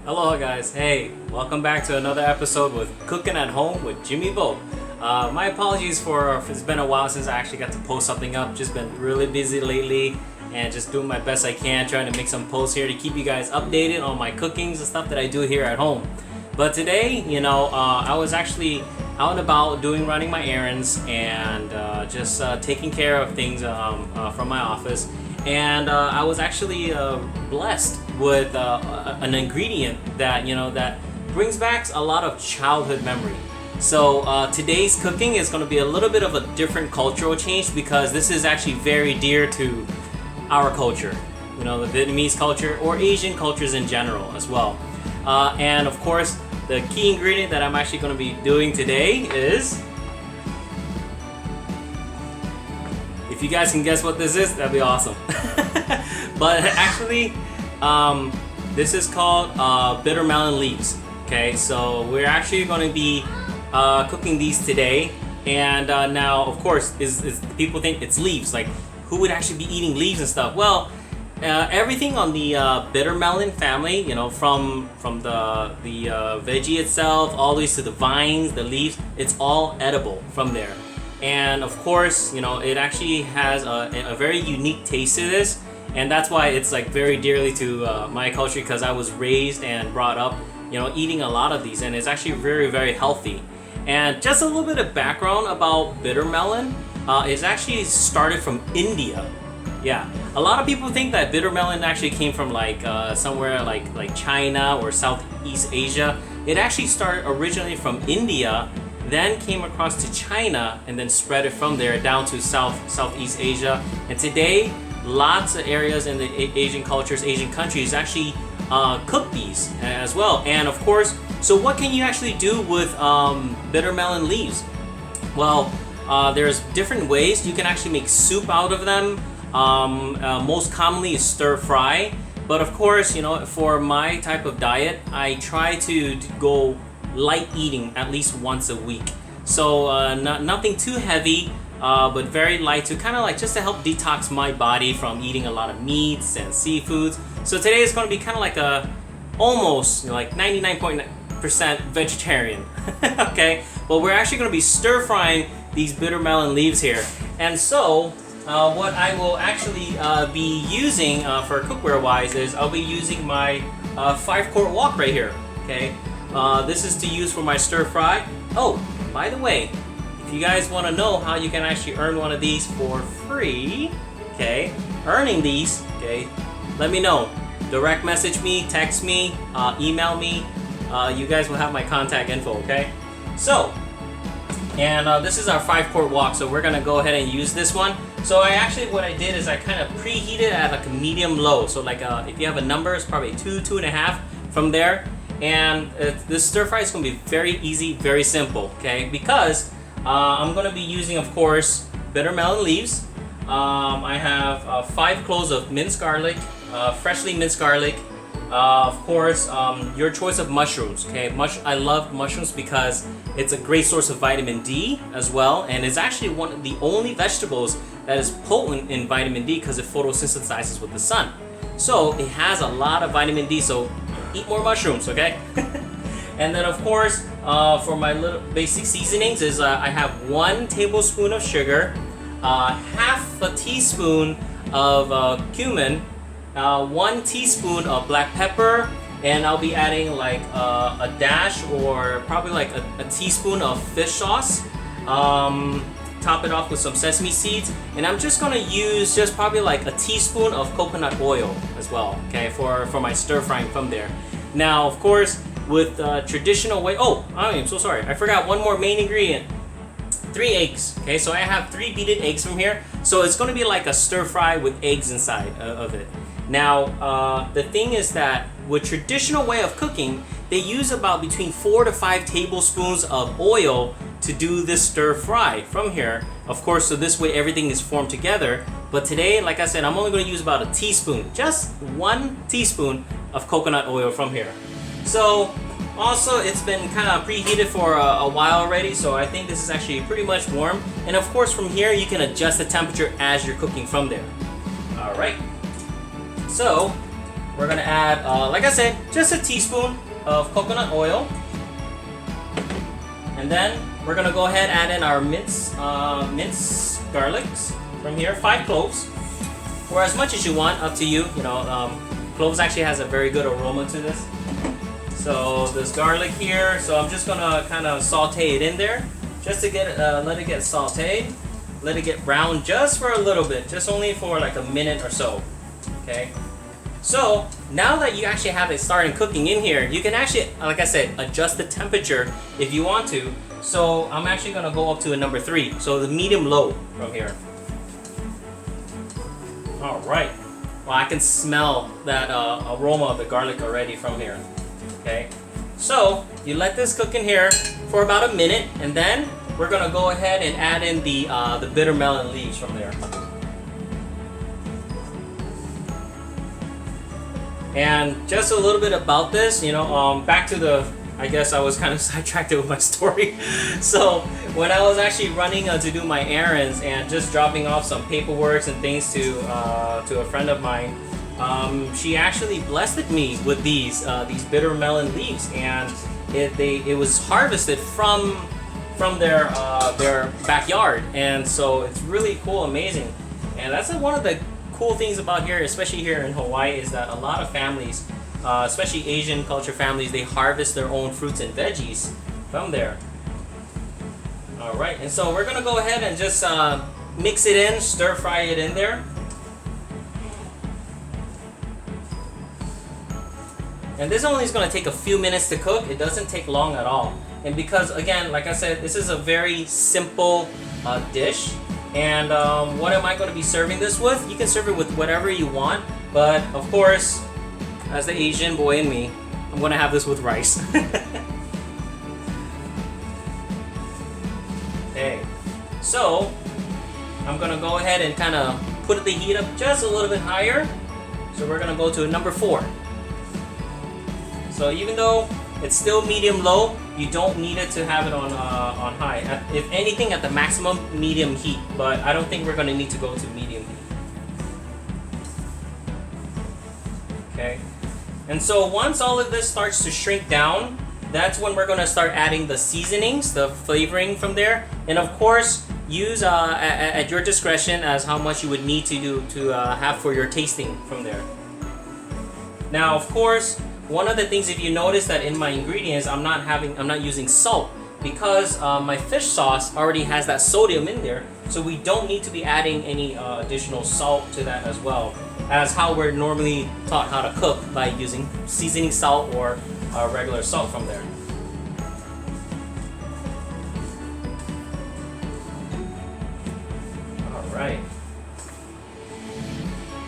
Hello guys, hey, welcome back to another episode with Cooking at Home with Jimmy Bo. My apologies for it's been a while since I actually got to post something up. Just been really busy lately and just doing my best I can, trying to make some posts here to keep you guys updated on my cookings and stuff that I do here at home. But today, I was actually out and about running my errands and just taking care of things from my office. And I was actually blessed with an ingredient that brings back a lot of childhood memory. So today's cooking is going to be a little bit of a different cultural change because this is actually very dear to our culture, the Vietnamese culture or Asian cultures in general as well. And of course, the key ingredient that I'm actually going to be doing today is, if you guys can guess what this is, that'd be awesome. But actually, this is called bitter melon leaves. Okay, so we're actually going to be cooking these today. And now, of course, is people think it's leaves. Like, who would actually be eating leaves and stuff? Well, everything on the bitter melon family, from the veggie itself all the way to the vines, the leaves, it's all edible from there. And of course, it actually has a very unique taste to this, and that's why it's like very dearly to my culture, because I was raised and brought up, eating a lot of these, and it's actually very, very healthy. And just a little bit of background about bitter melon, it's actually started from India. Yeah, a lot of people think that bitter melon actually came from somewhere like China or Southeast Asia. It actually started originally from India, then came across to China, and then spread it from there down to Southeast Asia. And today, lots of areas in the Asian cultures, Asian countries actually cook these as well. And of course, so what can you actually do with bitter melon leaves? Well, there's different ways. You can actually make soup out of them. Most commonly is stir fry. But of course, for my type of diet, I try to go light eating at least once a week. So nothing too heavy, but very light, to kind of just to help detox my body from eating a lot of meats and seafoods. So today is going to be kind of like almost 99% vegetarian. Okay, but we're actually going to be stir frying these bitter melon leaves here. And so what I will actually be using for cookware wise is I'll be using my 5-quart wok right here. Okay. This is to use for my stir fry. Oh, by the way, if you guys want to know how you can actually earn one of these for free, okay, earning these, okay, let me know. Direct message me, text me, email me. You guys will have my contact info, okay? So, and this is our 5-quart wok, so we're gonna go ahead and use this one. So what I did is I kind of preheated at like a medium low. So if you have a number, it's probably 2.5 from there. And this stir fry is going to be very easy, very simple, okay? Because I'm going to be using, of course, bitter melon leaves. I have 5 cloves of minced garlic, freshly minced garlic. Of course, your choice of mushrooms, okay? I love mushrooms because it's a great source of vitamin D as well. And it's actually one of the only vegetables that is potent in vitamin D because it photosynthesizes with the sun. So it has a lot of vitamin D, so eat more mushrooms, okay? And then of course, for my little basic seasonings is I have 1 tablespoon of sugar, half a teaspoon of cumin, 1 teaspoon of black pepper, and I'll be adding a dash or probably a teaspoon of fish sauce. Top it off with some sesame seeds, and I'm just gonna use just probably a teaspoon of coconut oil as well, okay, for my stir frying from there. Now, of course, with traditional way, I am so sorry, I forgot one more main ingredient. 3 eggs, okay, so I have 3 beaten eggs from here, so it's gonna be like a stir fry with eggs inside of it. Now, the thing is that with traditional way of cooking, they use about between 4 to 5 tablespoons of oil to do this stir fry from here, of course, so this way everything is formed together. But today, like I said, I'm only going to use about a teaspoon, just 1 teaspoon of coconut oil from here. So also, it's been kind of preheated for a while already, so I think this is actually pretty much warm. And of course, from here you can adjust the temperature as you're cooking from there. All right, so we're gonna add, like I said, just a teaspoon of coconut oil. And then we're gonna go ahead and add in our minced garlics from here, 5 cloves, or as much as you want, up to you. You know, cloves actually has a very good aroma to this. So this garlic here, so I'm just gonna kind of saute it in there, just to get let it get sauteed, let it get brown just for a little bit, just only for like a minute or so. Okay. So now that you actually have it starting cooking in here, you can actually, like I said, adjust the temperature if you want to. So I'm actually gonna go up to a number 3, so the medium-low from here. All right. Well, I can smell that aroma of the garlic already from here. Okay. So you let this cook in here for about a minute, and then we're gonna go ahead and add in the bitter melon leaves from there. And just a little bit about this, you know, back to the, I guess I was kind of sidetracked with my story. So when I was actually running to do my errands and just dropping off some paperwork and things to a friend of mine, she actually blessed me with these bitter melon leaves, and it was harvested from their backyard, and so it's really cool, amazing. And that's one of the cool things about here, especially here in Hawaii, is that a lot of families, especially Asian culture families, they harvest their own fruits and veggies from there. All right, and so we're gonna go ahead and just mix it in, stir fry it in there. And this only is gonna take a few minutes to cook. It doesn't take long at all. And because, again, like I said, this is a very simple dish. And what am I going to be serving this with? You can serve it with whatever you want, but of course, as the Asian boy in me, I'm going to have this with rice. Okay, so I'm going to go ahead and kind of put the heat up just a little bit higher. So we're going to go to number 4. So even though it's still medium-low, you don't need it to have it on high. If anything, at the maximum medium heat, but I don't think we're going to need to go to medium heat. Okay, and so once all of this starts to shrink down, that's when we're going to start adding the seasonings, the flavoring from there, and of course use at your discretion as how much you would need to have for your tasting from there. Now, of course, one of the things, if you notice that in my ingredients, I'm not using salt, because my fish sauce already has that sodium in there, so we don't need to be adding any additional salt to that as well, as how we're normally taught how to cook, by using seasoning salt or regular salt from there. All right.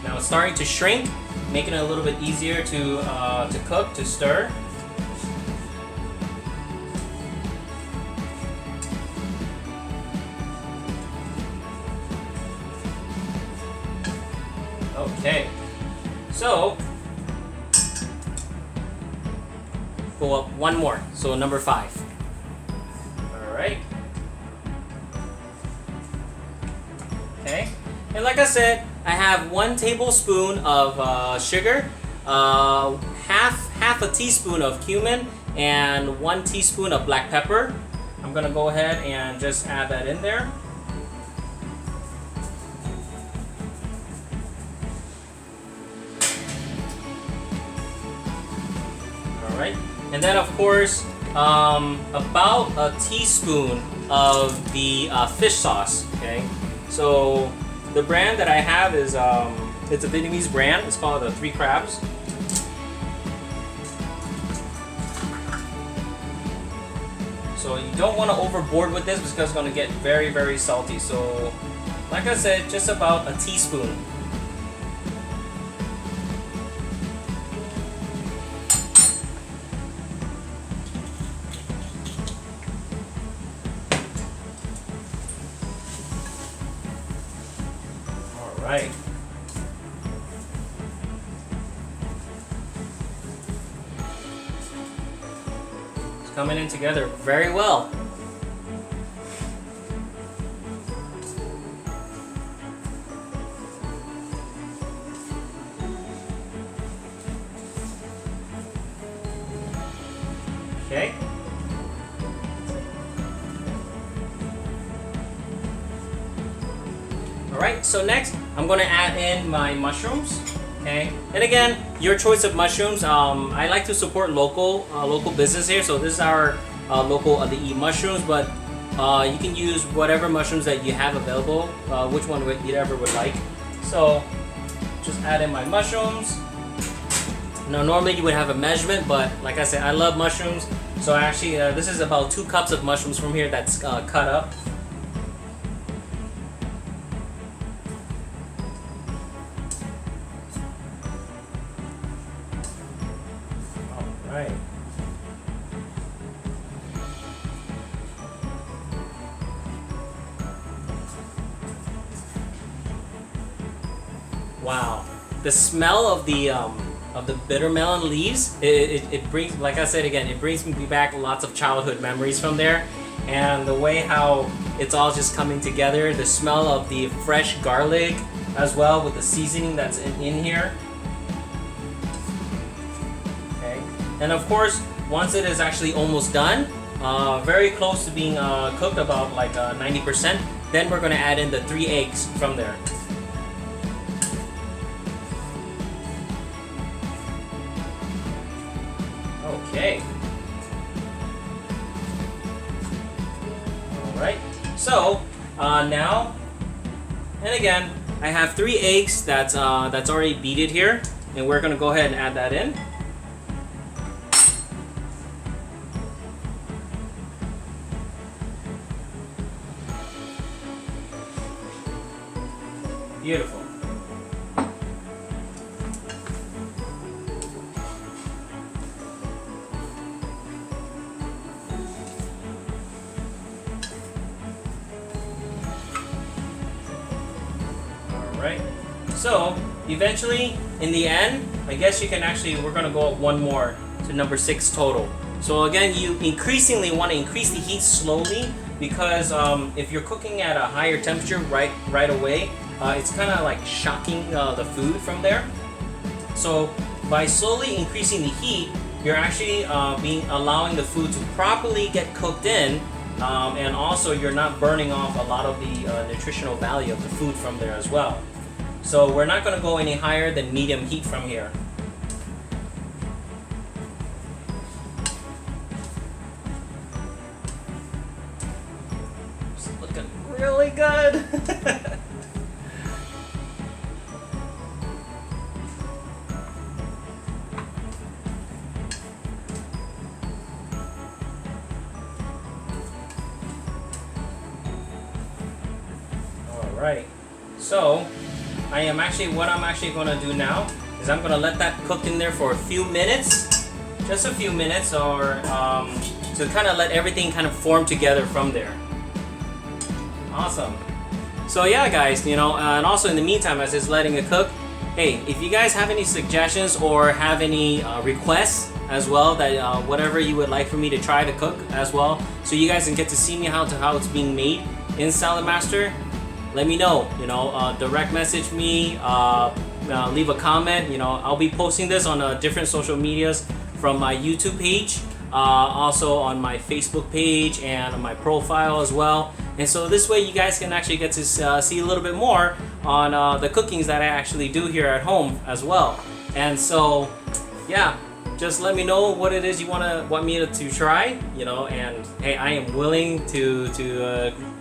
Now it's starting to shrink, making it a little bit easier to cook, to stir. Okay, so go up one more, so number 5. All right. Okay, and like I said, I have 1 tablespoon of sugar, half a teaspoon of cumin, and 1 teaspoon of black pepper. I'm gonna go ahead and just add that in there. All right, and then of course, about a teaspoon of the fish sauce. Okay, so the brand that I have is it's a Vietnamese brand. It's called the 3 Crabs. So you don't want to overboard with this, because it's going to get very, very salty. So, like I said, just about a teaspoon. All right. Coming in together very well. Alright, so next I'm gonna add in my mushrooms. Okay, and again, your choice of mushrooms. I like to support local business here, so this is our local the E mushrooms, but you can use whatever mushrooms that you have available, which one you ever would like. So just add in my mushrooms. Now normally you would have a measurement, but like I said, I love mushrooms, so actually this is about 2 cups of mushrooms from here that's cut up. Alright. Wow, the smell of the bitter melon leaves, it brings, like I said again, it brings me back lots of childhood memories from there, and the way how it's all just coming together, the smell of the fresh garlic as well with the seasoning that's in here. Okay, and of course, once it is actually almost done, very close to being cooked, about like 90%, then we're going to add in the 3 eggs from there. Okay. Alright, so now, and again, I have 3 eggs that's already beaten here, and we're going to go ahead and add that in. Beautiful. Alright, so eventually in the end, I guess you can actually, we're going to go up 1 more to number 6 total. So again, you increasingly want to increase the heat slowly, because if you're cooking at a higher temperature right away, it's kind of like shocking the food from there. So by slowly increasing the heat, you're actually allowing the food to properly get cooked in, and also you're not burning off a lot of the nutritional value of the food from there as well. So we're not going to go any higher than medium heat from here. It's looking really good. Alright, so what I'm actually going to do now is I'm going to let that cook in there for a few minutes, just a few minutes, or to kind of let everything kind of form together from there. Awesome. So yeah, guys, and also in the meantime, as it's letting it cook, hey, if you guys have any suggestions or have any requests as well, that whatever you would like for me to try to cook as well, so you guys can get to see me how it's being made in Salad Master, let me know. Direct message me, leave a comment. I'll be posting this on different social medias, from my YouTube page, also on my Facebook page and on my profile as well. And so this way you guys can actually get to see a little bit more on the cookings that I actually do here at home as well. And so yeah, just let me know what it is you want me to try, and hey, I am willing to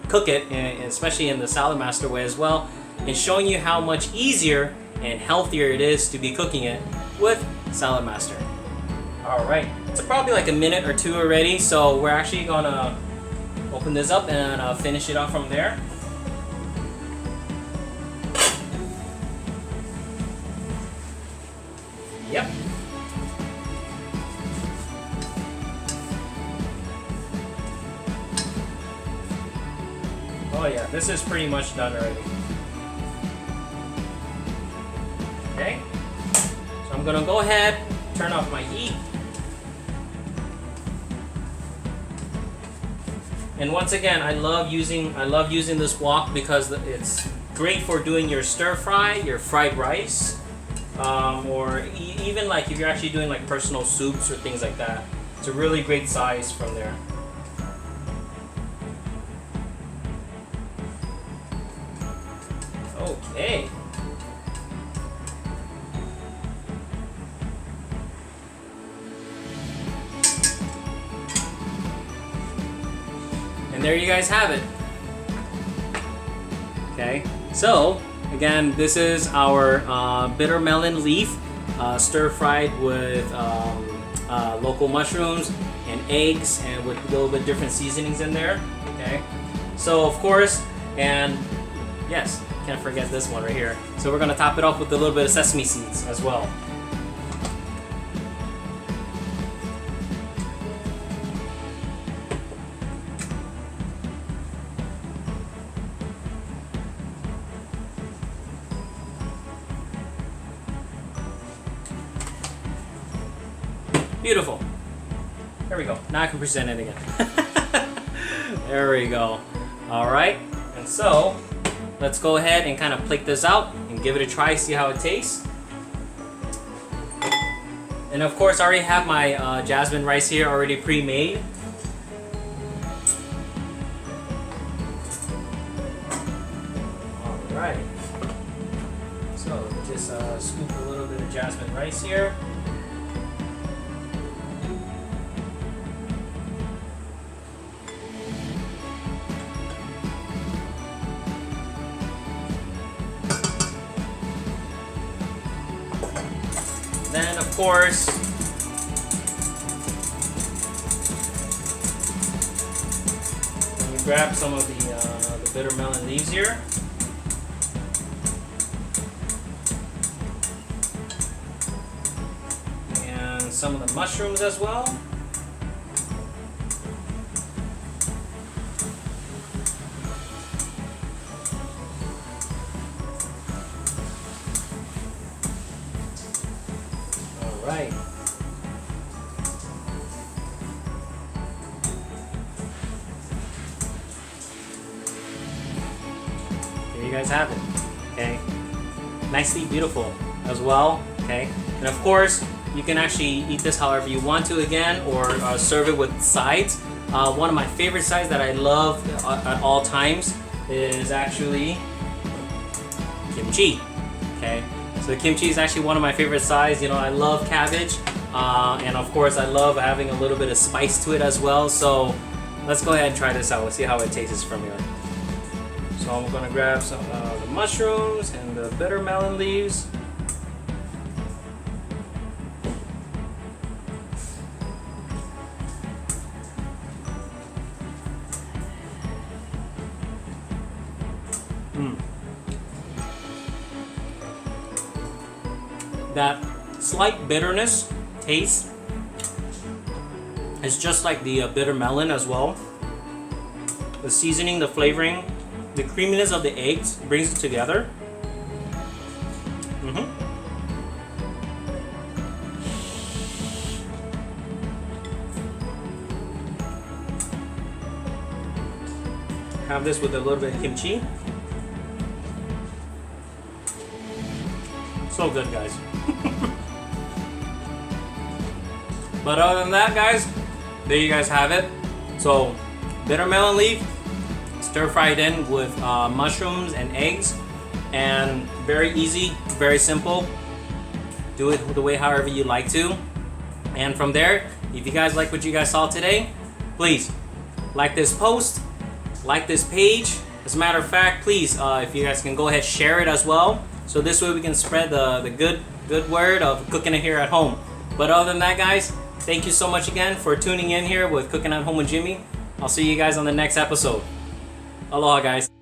cook it, and especially in the Salad Master way as well, and showing you how much easier and healthier it is to be cooking it with Salad Master. Alright, it's probably like a minute or 2 already, so we're actually gonna open this up and finish it off from there. Yep. Oh yeah, this is pretty much done already. Okay, so I'm gonna go ahead, turn off my heat. And once again, I love using this wok because it's great for doing your stir fry, your fried rice, or even like if you're actually doing like personal soups or things like that. It's a really great size from there. Okay. And there you guys have it. Okay, so again, this is our bitter melon leaf, stir-fried with local mushrooms and eggs, and with a little bit different seasonings in there. Okay, so of course, and yes, can't forget this one right here. So we're gonna top it off with a little bit of sesame seeds as well. Beautiful. There we go. Now I can present it again. There we go. All right. And so let's go ahead and kind of plate this out and give it a try, see how it tastes. And of course, I already have my jasmine rice here already pre-made. All right. So just scoop a little bit of jasmine rice here. Then, of course, we grab some of the bitter melon leaves here. And some of the mushrooms as well. Right. Here you guys have it. Okay. Nicely beautiful as well. Okay. And of course, you can actually eat this however you want to again, or serve it with sides. One of my favorite sides that I love at all times is actually kimchi. Okay. So the kimchi is actually one of my favorite sides. You know, I love cabbage, and of course I love having a little bit of spice to it as well. So let's go ahead and try this out. Let's see how it tastes from here. So I'm gonna grab some the mushrooms and the bitter melon leaves. That slight bitterness taste is just like the bitter melon as well. The seasoning, the flavoring, the creaminess of the eggs brings it together. Have this with a little bit of kimchi. So good, guys. But other than that, guys, there you guys have it. So bitter melon leaf, stir fried in with mushrooms and eggs, and very easy, very simple. Do it the way however you like to. And from there, if you guys like what you guys saw today, please like this post, like this page. As a matter of fact, please, if you guys can go ahead, share it as well. So this way we can spread the good word of cooking it here at home. But other than that, guys, thank you so much again for tuning in here with Cooking at Home with Jimmy. I'll see you guys on the next episode. Aloha, guys.